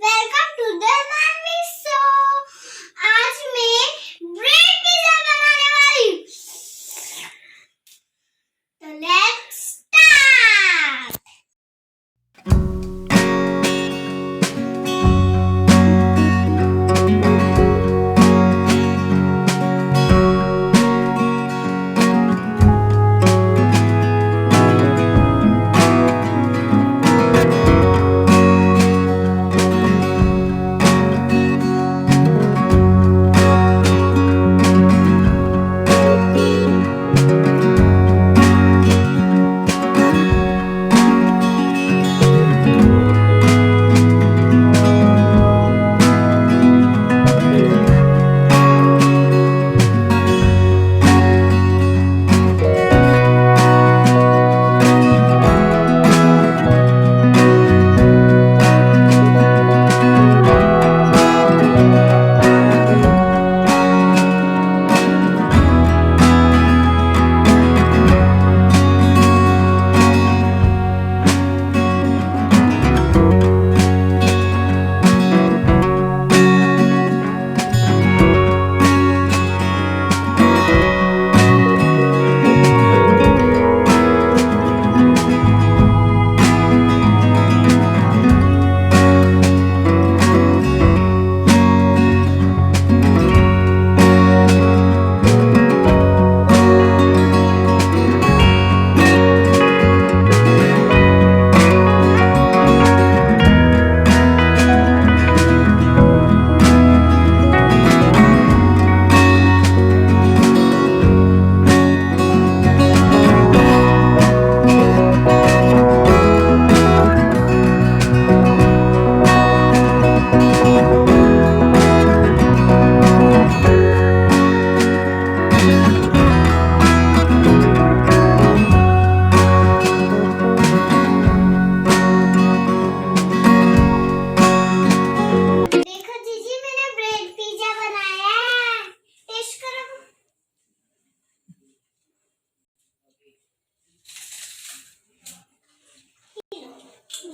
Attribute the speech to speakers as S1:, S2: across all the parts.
S1: Welcome to the मानवी show. आज मैं ब्रेड पिज्जा बनाने वाली हूँ। तो लेट्स स्टार्ट।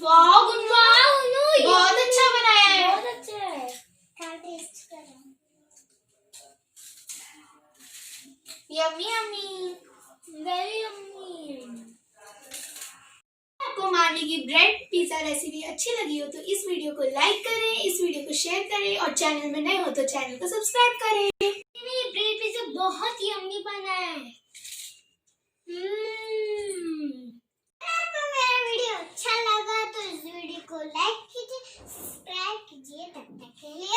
S1: वाह गुड वाह बहुत अच्छा बनाया है। बहुत अच्छा है। खा टेस्ट करो। Yummy yummy very yummy. आपको मानवी की ब्रेड पिज्जा रेसिपी अच्छी लगी हो तो इस वीडियो को लाइक करें, इस वीडियो को शेयर करें और चैनल में नए हो तो चैनल को सब्सक्राइब करें। ये ब्रेड पिज्जा बहुत यम्मी बना है। आपको मेरा वीडियो अच्छा लगा तो इस वीडियो को लाइक कीजिए, सब्सक्राइब कीजिए। तब तक के लिए